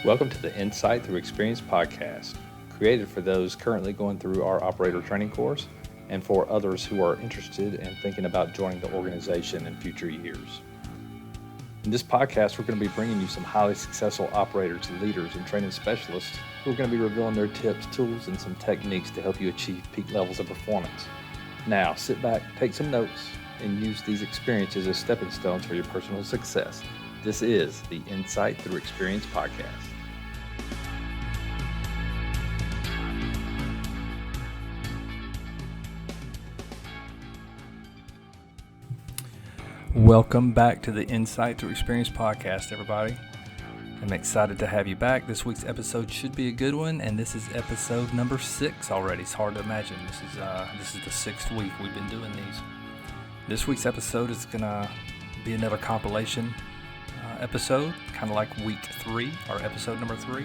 Welcome to the Insight Thru Experience Podcast, created for those currently going through our operator training course and for others who are interested in thinking about joining the organization in future years. In this podcast, we're going to be bringing you some highly successful operators, leaders, and training specialists who are going to be revealing their tips, tools, and some techniques to help you achieve peak levels of performance. Now, sit back, take some notes, and use these experiences as stepping stones for your personal success. This is the Insight Thru Experience Podcast. Welcome back to the Insight Thru Experience Podcast, everybody. I'm excited to have you back. This week's episode should be a good one, and this is episode number 6 already. It's hard to imagine. This is the 6th week we've been doing these. This week's episode is gonna be another compilation episode, kind of like week 3, or episode number 3,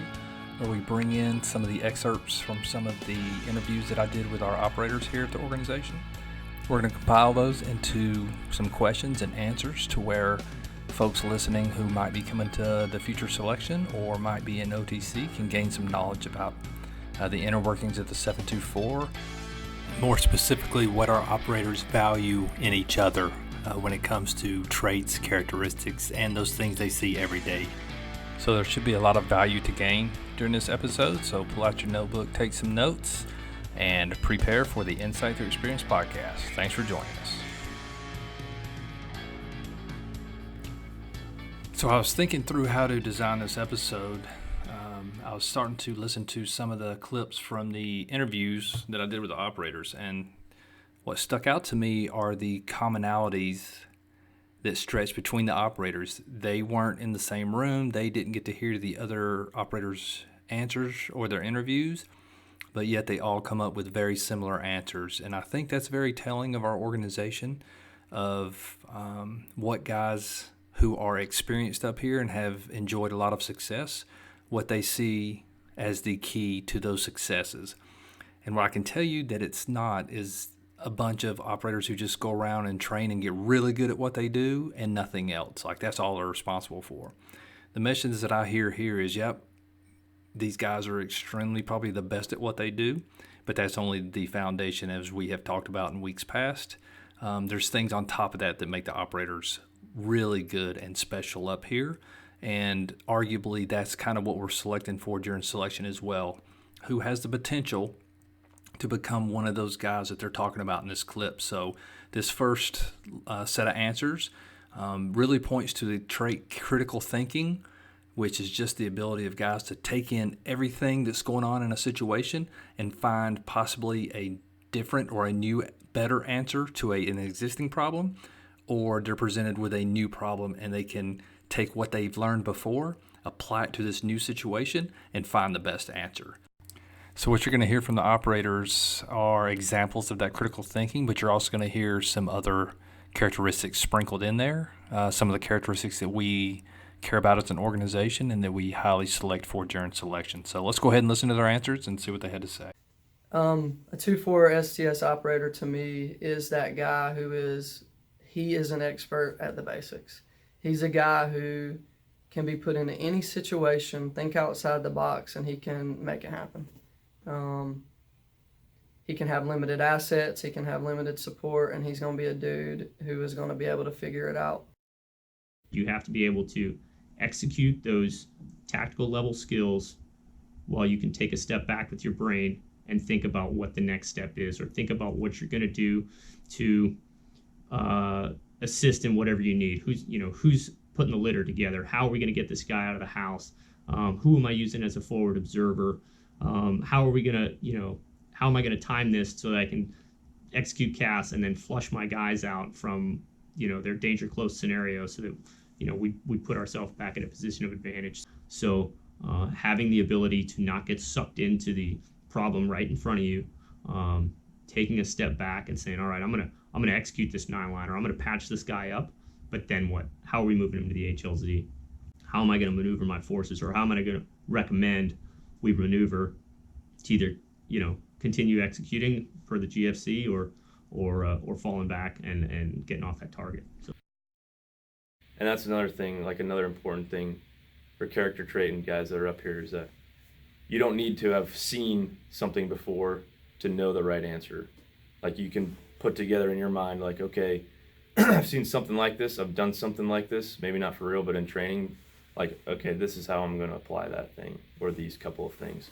where we bring in some of the excerpts from some of the interviews that I did with our operators here at the organization. We're going to compile those into some questions and answers to where folks listening who might be coming to the future selection or might be in OTC can gain some knowledge about the inner workings of the 724. More specifically, what our operators value in each other when it comes to traits, characteristics, and those things they see every day. So there should be a lot of value to gain during this episode, so pull out your notebook, take some notes, and prepare for the Insight Thru Experience Podcast. Thanks for joining us. So I was thinking through how to design this episode. I was starting to listen to some of the clips from the interviews that I did with the operators, and what stuck out to me are the commonalities that stretch between the operators. They weren't in the same room. They didn't get to hear the other operators' answers or their interviews, but yet they all come up with very similar answers. And I think that's very telling of our organization, of what guys who are experienced up here and have enjoyed a lot of success, what they see as the key to those successes. And what I can tell you that it's not is a bunch of operators who just go around and train and get really good at what they do and nothing else. Like, that's all they're responsible for. The messages that I hear here is, yep, these guys are extremely probably the best at what they do, but that's only the foundation, as we have talked about in weeks past. There's things on top of that that make the operators really good and special up here, and arguably that's kind of what we're selecting for during selection as well. Who has the potential to become one of those guys that they're talking about in this clip? So this first set of answers really points to the trait critical thinking, which is just the ability of guys to take in everything that's going on in a situation and find possibly a different or a new, better answer to an existing problem, or they're presented with a new problem and they can take what they've learned before, apply it to this new situation, and find the best answer. So what you're going to hear from the operators are examples of that critical thinking, but you're also going to hear some other characteristics sprinkled in there, some of the characteristics that we care about as an organization and that we highly select for during selection. So let's go ahead and listen to their answers and see what they had to say. A 2-4 STS operator to me is that guy he is an expert at the basics. He's a guy who can be put into any situation, think outside the box, and he can make it happen. He can have limited assets, he can have limited support, and he's going to be a dude who is going to be able to figure it out. You have to be able to execute those tactical level skills while you can take a step back with your brain and think about what the next step is, or think about what you're going to do to assist in whatever you need. Who's putting the litter together? How are we going to get this guy out of the house? Who am I using as a forward observer? How am I going to time this so that I can execute casts and then flush my guys out from their danger close scenario, so that we put ourselves back in a position of advantage. So having the ability to not get sucked into the problem right in front of you, taking a step back and saying, all right, I'm gonna execute this 9-liner, I'm gonna patch this guy up, but then what? How are we moving him to the HLZ? How am I gonna maneuver my forces, or how am I gonna recommend we maneuver to either continue executing for the GFC or falling back and getting off that target. So. And that's another thing, like another important thing or character trait in guys that are up here is that you don't need to have seen something before to know the right answer. Like you can put together in your mind, like, okay, I've seen something like this, I've done something like this, maybe not for real, but in training, like, okay, this is how I'm going to apply that thing or these couple of things.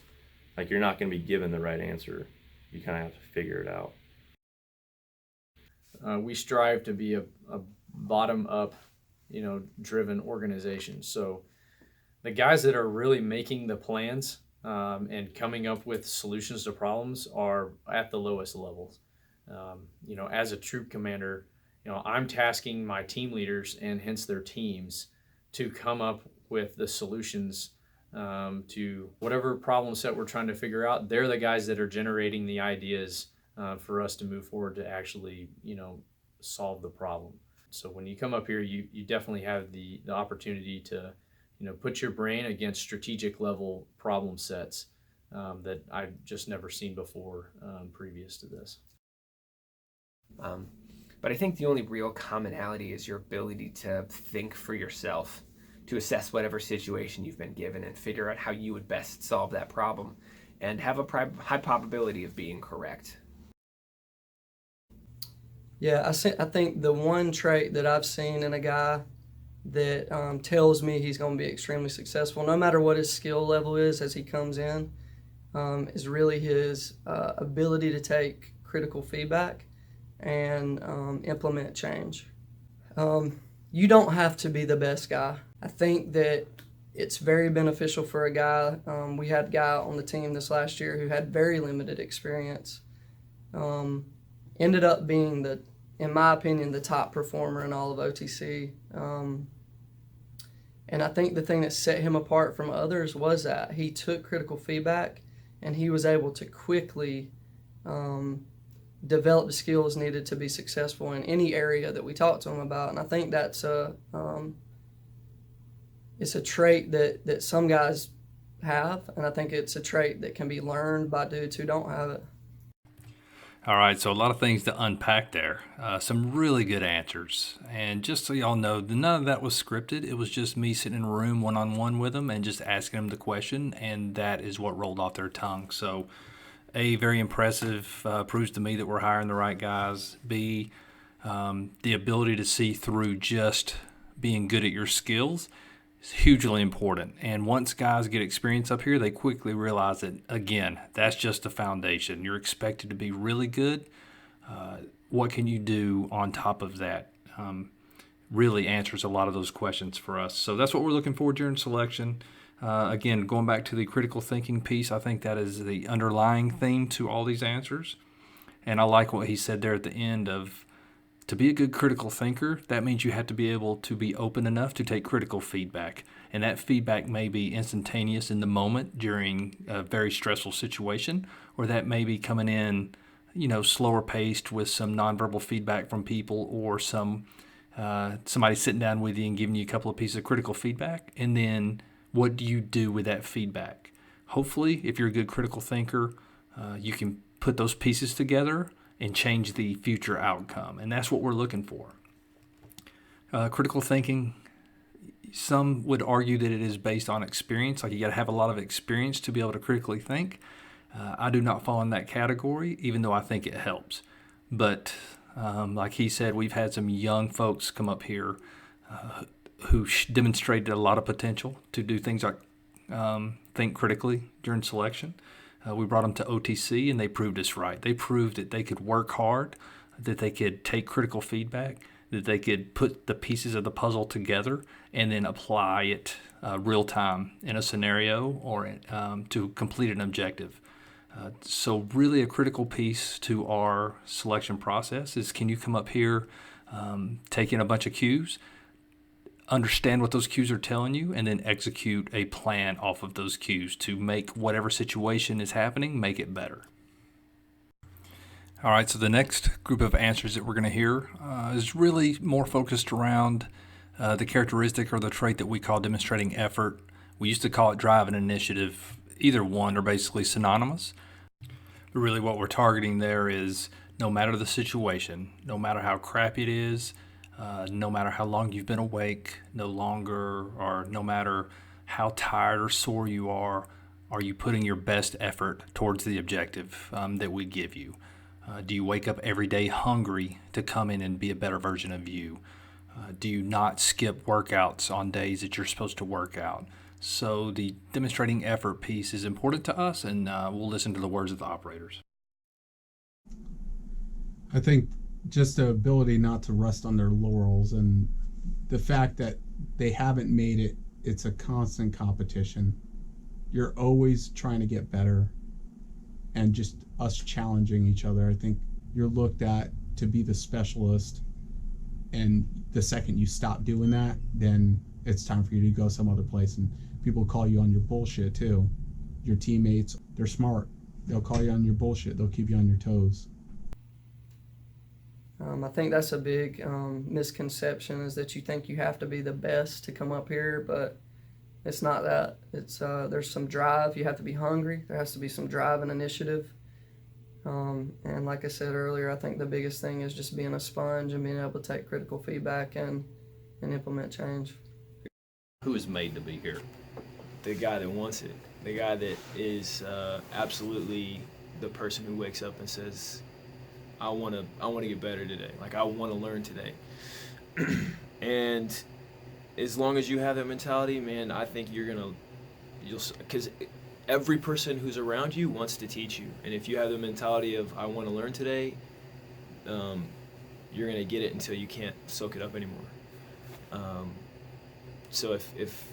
Like you're not going to be given the right answer. You kind of have to figure it out. We strive to be a bottom-up, driven organization. So the guys that are really making the plans and coming up with solutions to problems are at the lowest levels. As a troop commander, I'm tasking my team leaders and hence their teams to come up with the solutions to whatever problem set we're trying to figure out. They're the guys that are generating the ideas for us to move forward to actually, solve the problem. So when you come up here, you definitely have the opportunity to, put your brain against strategic level problem sets that I've just never seen before previous to this. But I think the only real commonality is your ability to think for yourself, to assess whatever situation you've been given and figure out how you would best solve that problem and have a high probability of being correct. Yeah, I think the one trait that I've seen in a guy that tells me he's going to be extremely successful, no matter what his skill level is as he comes in, is really his ability to take critical feedback and implement change. You don't have to be the best guy. I think that it's very beneficial for a guy. We had a guy on the team this last year who had very limited experience. Ended up being, in my opinion, the top performer in all of OTC. And I think the thing that set him apart from others was that he took critical feedback and he was able to quickly develop the skills needed to be successful in any area that we talked to him about. And I think that's it's a trait that some guys have, and I think it's a trait that can be learned by dudes who don't have it. All right, so a lot of things to unpack there. Some really good answers. And just so y'all know, none of that was scripted. It was just me sitting in a room one-on-one with them and just asking them the question, and that is what rolled off their tongue. So, A, very impressive, proves to me that we're hiring the right guys. B, the ability to see through just being good at your skills is hugely important. And once guys get experience up here, they quickly realize that, again, that's just the foundation. You're expected to be really good. What can you do on top of that? Really answers a lot of those questions for us. So that's what we're looking for during selection. Again, going back to the critical thinking piece, I think that is the underlying theme to all these answers. And I like what he said there at the end of, to be a good critical thinker, that means you have to be able to be open enough to take critical feedback. And that feedback may be instantaneous in the moment during a very stressful situation, or that may be coming in, slower paced with some nonverbal feedback from people, or somebody sitting down with you and giving you a couple of pieces of critical feedback. And then what do you do with that feedback? Hopefully, if you're a good critical thinker, you can put those pieces together and change the future outcome. And that's what we're looking for. Critical thinking, some would argue that it is based on experience. Like you got to have a lot of experience to be able to critically think. I do not fall in that category, even though I think it helps. But like he said, we've had some young folks come up here who demonstrated a lot of potential to do things like think critically during selection. We brought them to OTC, and they proved us right. They proved that they could work hard, that they could take critical feedback, that they could put the pieces of the puzzle together and then apply it real time in a scenario or to complete an objective. So really a critical piece to our selection process is, can you come up here, take in a bunch of cues, understand what those cues are telling you, and then execute a plan off of those cues to make whatever situation is happening, make it better. All right, so the next group of answers that we're going to hear is really more focused around the characteristic or the trait that we call demonstrating effort. We used to call it drive and initiative. Either one are basically synonymous. But really what we're targeting there is, no matter the situation, no matter how crappy it is, no matter how long you've been awake, no matter how tired or sore you are you putting your best effort towards the objective that we give you? Do you wake up every day hungry to come in and be a better version of you? Do you not skip workouts on days that you're supposed to work out? So the demonstrating effort piece is important to us, and we'll listen to the words of the operators. I think just the ability not to rest on their laurels, and the fact that they haven't made it, it's a constant competition. You're always trying to get better, and just us challenging each other. I think you're looked at to be the specialist, and the second you stop doing that, then it's time for you to go some other place, and people call you on your bullshit too. Your teammates, they're smart. They'll call you on your bullshit. They'll keep you on your toes. I think that's a big misconception, is that you think you have to be the best to come up here, but it's not that. It's there's some drive. You have to be hungry. There has to be some drive and initiative. And like I said earlier, I think the biggest thing is just being a sponge and being able to take critical feedback and implement change. Who is made to be here? The guy that wants it. The guy that is absolutely the person who wakes up and says, I want to get better today. Like, I want to learn today. And as long as you have that mentality, man, I think because every person who's around you wants to teach you. And if you have the mentality of, I want to learn today, you're going to get it until you can't soak it up anymore. So if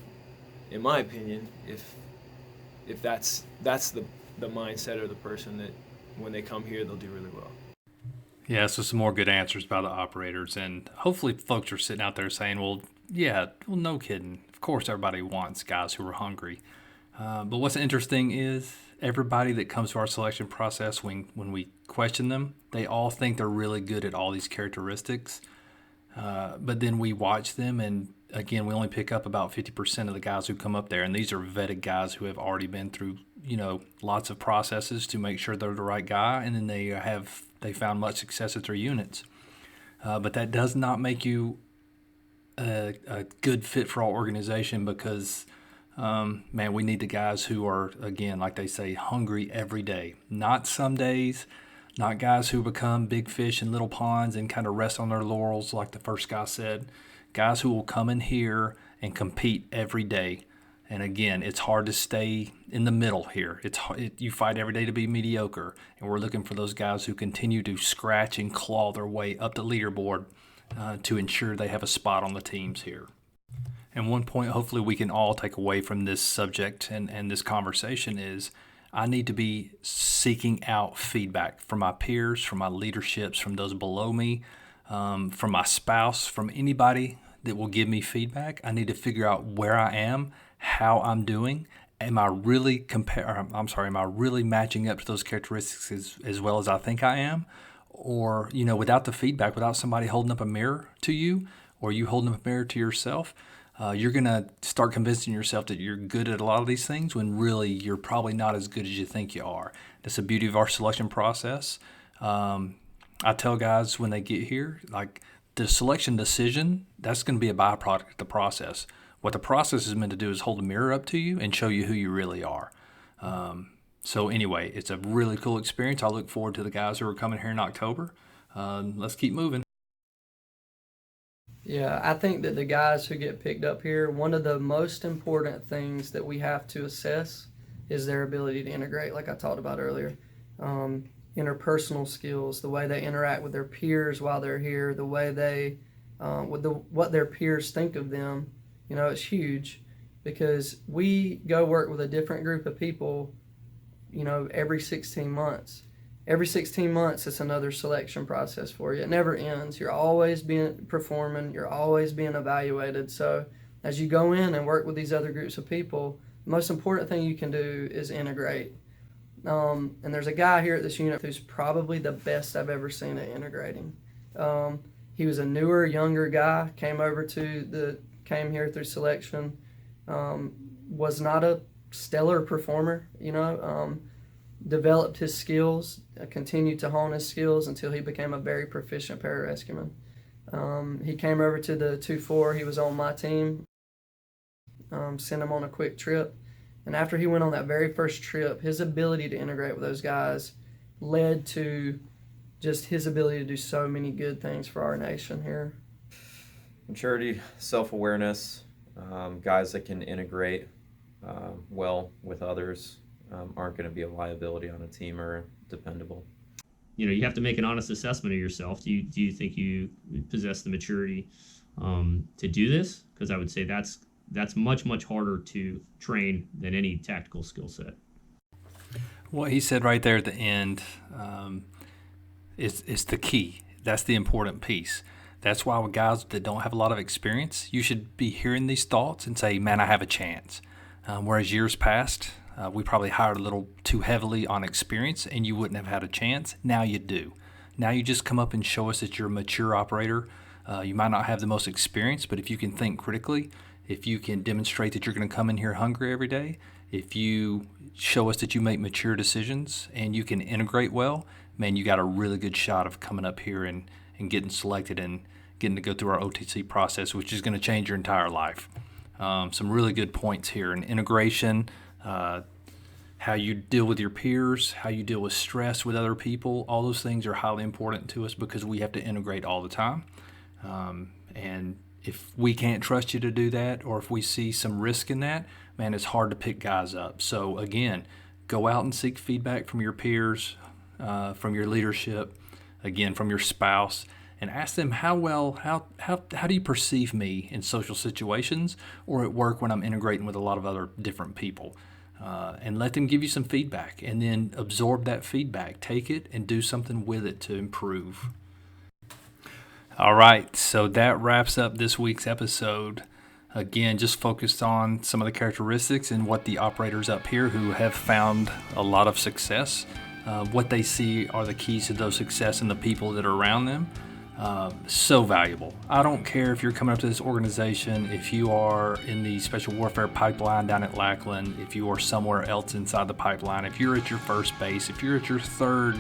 in my opinion, if that's the mindset of the person, that when they come here, they'll do really well. Yeah, so some more good answers by the operators, and hopefully folks are sitting out there saying, well, no kidding. Of course everybody wants guys who are hungry. But what's interesting is everybody that comes to our selection process, when we question them, they all think they're really good at all these characteristics. But then we watch them, and again, we only pick up about 50% of the guys who come up there, and these are vetted guys who have already been through, lots of processes to make sure they're the right guy, and then they found much success at their units. But that does not make you a good fit for our organization, because we need the guys who are, again, like they say, hungry every day. Not some days, not guys who become big fish in little ponds and kind of rest on their laurels like the first guy said. Guys who will come in here and compete every day. And again, it's hard to stay in the middle here. You fight every day to be mediocre, and we're looking for those guys who continue to scratch and claw their way up the leaderboard to ensure they have a spot on the teams here. And one point hopefully we can all take away from this subject and this conversation is, I need to be seeking out feedback from my peers, from my leaderships, from those below me, from my spouse, from anybody that will give me feedback. I need to figure out where I am, how I'm doing. Am I really matching up to those characteristics as well as I think I am? Or, without the feedback, without somebody holding up a mirror to you, or you holding up a mirror to yourself, you're going to start convincing yourself that you're good at a lot of these things when really you're probably not as good as you think you are. That's the beauty of our selection process. I tell guys when they get here, like, the selection decision, that's going to be a byproduct of the process. What the process is meant to do is hold a mirror up to you and show you who you really are. So anyway, it's a really cool experience. I look forward to the guys who are coming here in October. Let's keep moving. Yeah, I think that the guys who get picked up here, one of the most important things that we have to assess is their ability to integrate, like I talked about earlier. Interpersonal skills, the way they interact with their peers while they're here, the way they, what their peers think of them, it's huge, because we go work with a different group of people, every 16 months. Every 16 months, it's another selection process for you. It never ends. You're always performing. You're always being evaluated. So as you go in and work with these other groups of people, the most important thing you can do is integrate. And there's a guy here at this unit who's probably the best I've ever seen at integrating. He was a newer, younger guy, came here through selection, was not a stellar performer, developed his skills, continued to hone his skills until he became a very proficient pararescueman. He came over to the 2-4. He was on my team. send him on a quick trip. And after he went on that very first trip, his ability to integrate with those guys led to just his ability to do so many good things for our nation here. Maturity, self-awareness, guys that can integrate well with others aren't going to be a liability on a team or dependable. You have to make an honest assessment of yourself. Do you think you possess the maturity to do this? Because I would say that's much harder to train than any tactical skill set. What he said right there at the end is the key. That's the important piece. That's why with guys that don't have a lot of experience, you should be hearing these thoughts and say, man, I have a chance. Whereas years past, we probably hired a little too heavily on experience and you wouldn't have had a chance. Now you do. Now you just come up and show us that you're a mature operator. You might not have the most experience, but if you can think critically, if you can demonstrate that you're going to come in here hungry every day, if you show us that you make mature decisions and you can integrate well, man, you got a really good shot of coming up here and getting selected and getting to go through our OTC process, which is going to change your entire life. Some really good points here in integration, how you deal with your peers, how you deal with stress with other people. All those things are highly important to us because we have to integrate all the time. And if we can't trust you to do that, or if we see some risk in that, man, it's hard to pick guys up. So again, go out and seek feedback from your peers, from your leadership, again, from your spouse, and ask them how do you perceive me in social situations or at work when I'm integrating with a lot of other different people. And let them give you some feedback, and then absorb that feedback, take it and do something with it to improve. All right, so that wraps up this week's episode. Again, just focused on some of the characteristics and what the operators up here who have found a lot of success, what they see are the keys to those success and the people that are around them. So valuable. I don't care if you're coming up to this organization, if you are in the special warfare pipeline down at Lackland, if you are somewhere else inside the pipeline, if you're at your first base, if you're at your third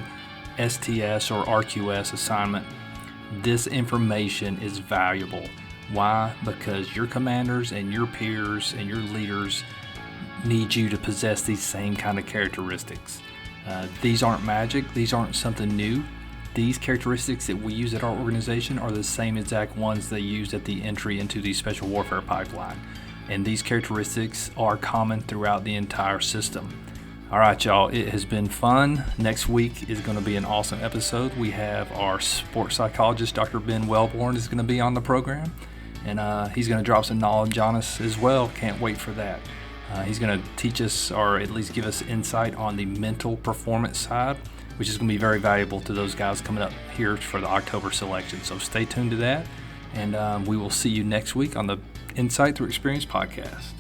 STS or RQS assignment, this information is valuable. Why? Because your commanders and your peers and your leaders need you to possess these same kind of characteristics. These aren't magic. These aren't something new. These characteristics that we use at our organization are the same exact ones they used at the entry into the special warfare pipeline. And these characteristics are common throughout the entire system. All right, y'all, it has been fun. Next week is going to be an awesome episode. We have our sports psychologist, Dr. Ben Wellborn, is going to be on the program. And he's going to drop some knowledge on us as well. Can't wait for that. He's going to teach us, or at least give us insight on the mental performance side, which is going to be very valuable to those guys coming up here for the October selection. So stay tuned to that. And we will see you next week on the Insight Thru Experience Podcast.